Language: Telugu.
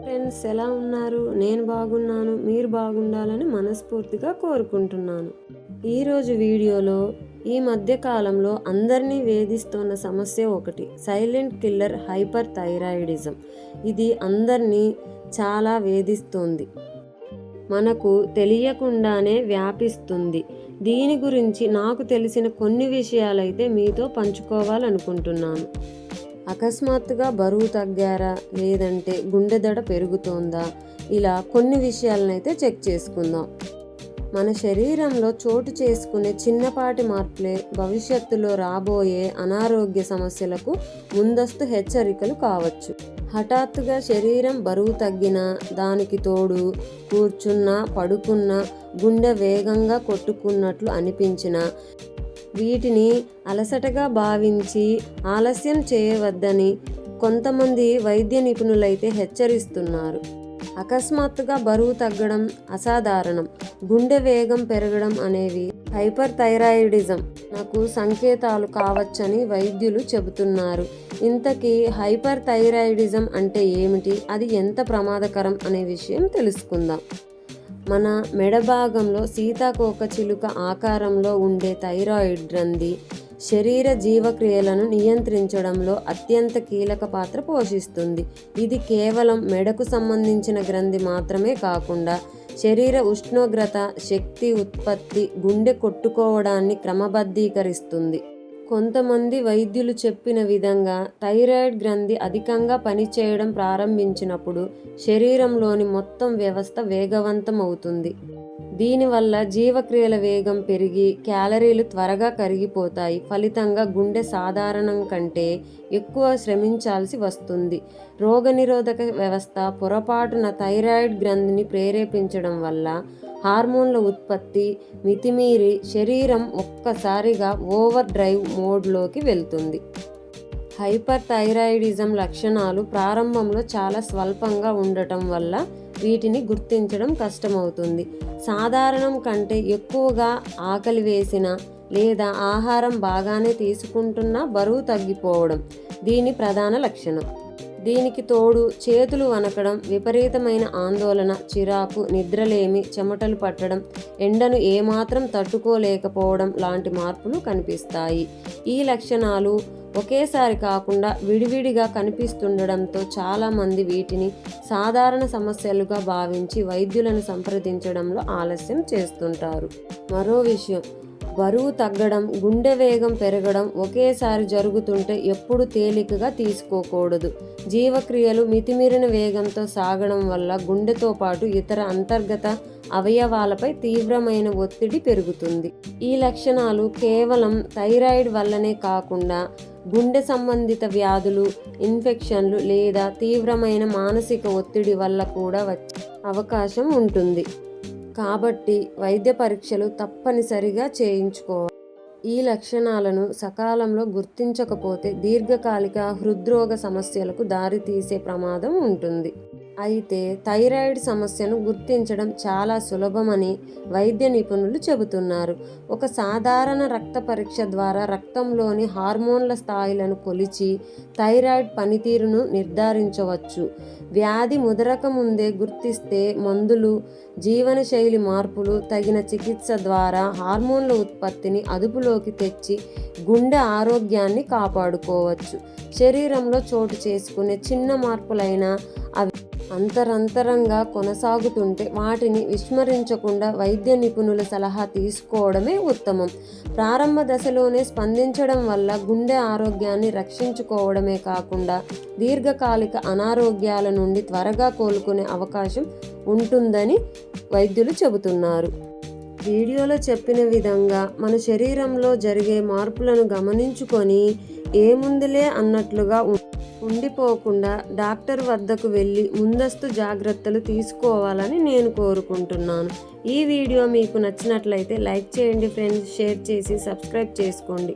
ఫ్రెండ్స్, ఎలా ఉన్నారు? నేను బాగున్నాను. మీరు బాగుండాలని మనస్ఫూర్తిగా కోరుకుంటున్నాను. ఈరోజు వీడియోలో ఈ మధ్య కాలంలో అందరినీ వేధిస్తున్న సమస్య ఒకటి, సైలెంట్ కిల్లర్ హైపర్ థైరాయిడిజం. ఇది అందరినీ చాలా వేధిస్తుంది, మనకు తెలియకుండానే వ్యాపిస్తుంది. దీని గురించి నాకు తెలిసిన కొన్ని విషయాలైతే మీతో పంచుకోవాలనుకుంటున్నాను. అకస్మాత్తుగా బరువు తగ్గారా, లేదంటే గుండె దడ పెరుగుతోందా, ఇలా కొన్ని విషయాలనైతే చెక్ చేసుకుందాం. మన శరీరంలో చోటు చేసుకునే చిన్నపాటి మార్పులే భవిష్యత్తులో రాబోయే అనారోగ్య సమస్యలకు ముందస్తు హెచ్చరికలు కావచ్చు. హఠాత్తుగా శరీరం బరువు తగ్గినా, దానికి తోడు కూర్చున్నా, పడుకున్నా గుండె వేగంగా కొట్టుకున్నట్లు అనిపించినా వీటిని అలసటగా భావించి ఆలస్యం చేయవద్దని కొంతమంది వైద్య నిపుణులైతే హెచ్చరిస్తున్నారు. అకస్మాత్తుగా బరువు తగ్గడం అసాధారణం, గుండె వేగం పెరగడం అనేవి హైపర్ థైరాయిడిజం నాకు సంకేతాలు కావచ్చని వైద్యులు చెబుతున్నారు. ఇంతకీ హైపర్ థైరాయిడిజం అంటే ఏమిటి, అది ఎంత ప్రమాదకరం అనే విషయం తెలుసుకుందాం. మన మెడ భాగంలో సీతాకోక చిలుక ఆకారంలో ఉండే థైరాయిడ్ గ్రంథి శరీర జీవక్రియలను నియంత్రించడంలో అత్యంత కీలక పాత్ర పోషిస్తుంది. ఇది కేవలం మెడకు సంబంధించిన గ్రంథి మాత్రమే కాకుండా శరీర ఉష్ణోగ్రత, శక్తి ఉత్పత్తి, గుండె కొట్టుకోవడాన్ని క్రమబద్ధీకరిస్తుంది. కొంతమంది వైద్యులు చెప్పిన విధంగా థైరాయిడ్ గ్రంథి అధికంగా పనిచేయడం ప్రారంభించినప్పుడు శరీరంలోని మొత్తం వ్యవస్థ వేగవంతం అవుతుంది. దీనివల్ల జీవక్రియల వేగం పెరిగి క్యాలరీలు త్వరగా కరిగిపోతాయి. ఫలితంగా గుండె సాధారణం కంటే ఎక్కువ శ్రమించాల్సి వస్తుంది. రోగనిరోధక వ్యవస్థ పొరపాటున థైరాయిడ్ గ్రంథిని ప్రేరేపించడం వల్ల హార్మోన్ల ఉత్పత్తి మితిమీరి శరీరం ఒక్కసారిగా ఓవర్ డ్రైవ్ మోడ్లోకి వెళ్తుంది. హైపర్ థైరాయిడిజం లక్షణాలు ప్రారంభంలో చాలా స్వల్పంగా ఉండటం వల్ల వీటిని గుర్తించడం కష్టమవుతుంది. సాధారణం కంటే ఎక్కువగా ఆకలి వేసిన లేదా ఆహారం బాగానే తీసుకుంటున్నా బరువు తగ్గిపోవడం దీని ప్రధాన లక్షణం. దీనికి తోడు చేతులు వణకడం, విపరీతమైన ఆందోళన, చిరాకు, నిద్రలేమి, చెమటలు పట్టడం, ఎండను ఏమాత్రం తట్టుకోలేకపోవడం లాంటి మార్పులు కనిపిస్తాయి. ఈ లక్షణాలు ఒకేసారి కాకుండా విడివిడిగా కనిపిస్తుండడంతో చాలామంది వీటిని సాధారణ సమస్యలుగా భావించి వైద్యులను సంప్రదించడంలో ఆలస్యం చేస్తుంటారు. మరో విషయం, బరువు తగ్గడం, గుండె వేగం పెరగడం ఒకేసారి జరుగుతుంటే ఎప్పుడు తేలికగా తీసుకోకూడదు. జీవక్రియలు మితిమీరిన వేగంతో సాగడం వల్ల గుండెతో పాటు ఇతర అంతర్గత అవయవాలపై తీవ్రమైన ఒత్తిడి పెరుగుతుంది. ఈ లక్షణాలు కేవలం థైరాయిడ్ వల్లనే కాకుండా గుండె సంబంధిత వ్యాధులు, ఇన్ఫెక్షన్లు లేదా తీవ్రమైన మానసిక ఒత్తిడి వల్ల కూడా వచ్చే అవకాశం ఉంటుంది. కాబట్టి వైద్య పరీక్షలు తప్పనిసరిగా చేయించుకోవాలి. ఈ లక్షణాలను సకాలంలో గుర్తించకపోతే దీర్ఘకాలిక హృద్రోగ సమస్యలకు దారితీసే ప్రమాదం ఉంటుంది. అయితే థైరాయిడ్ సమస్యను గుర్తించడం చాలా సులభమని వైద్య నిపుణులు చెబుతున్నారు. ఒక సాధారణ రక్త పరీక్ష ద్వారా రక్తంలోని హార్మోన్ల స్థాయిలను కొలిచి థైరాయిడ్ పనితీరును నిర్ధారించవచ్చు. వ్యాధి ముదరక ముందే గుర్తిస్తే మందులు, జీవనశైలి మార్పులు, తగిన చికిత్స ద్వారా హార్మోన్ల ఉత్పత్తిని అదుపులోకి తెచ్చి గుండె ఆరోగ్యాన్ని కాపాడుకోవచ్చు. శరీరంలో చోటు చేసుకునే చిన్న మార్పులైనా అవి అంతరంతరంగా కొనసాగుతుంటే వాటిని విస్మరించకుండా వైద్య నిపుణుల సలహా తీసుకోవడమే ఉత్తమం. ప్రారంభ దశలోనే స్పందించడం వల్ల గుండె ఆరోగ్యాన్ని రక్షించుకోవడమే కాకుండా దీర్ఘకాలిక అనారోగ్యాల నుండి త్వరగా కోలుకునే అవకాశం ఉంటుందని వైద్యులు చెబుతున్నారు. వీడియోలో చెప్పిన విధంగా మన శరీరంలో జరిగే మార్పులను గమనించుకొని ఏముందిలే అన్నట్లుగా ఉండిపోకుండా డాక్టర్ వద్దకు వెళ్ళి ముందస్తు జాగ్రత్తలు తీసుకోవాలని నేను కోరుకుంటున్నాను. ఈ వీడియో మీకు నచ్చినట్లయితే లైక్ చేయండి ఫ్రెండ్స్, షేర్ చేసి సబ్స్క్రైబ్ చేసుకోండి.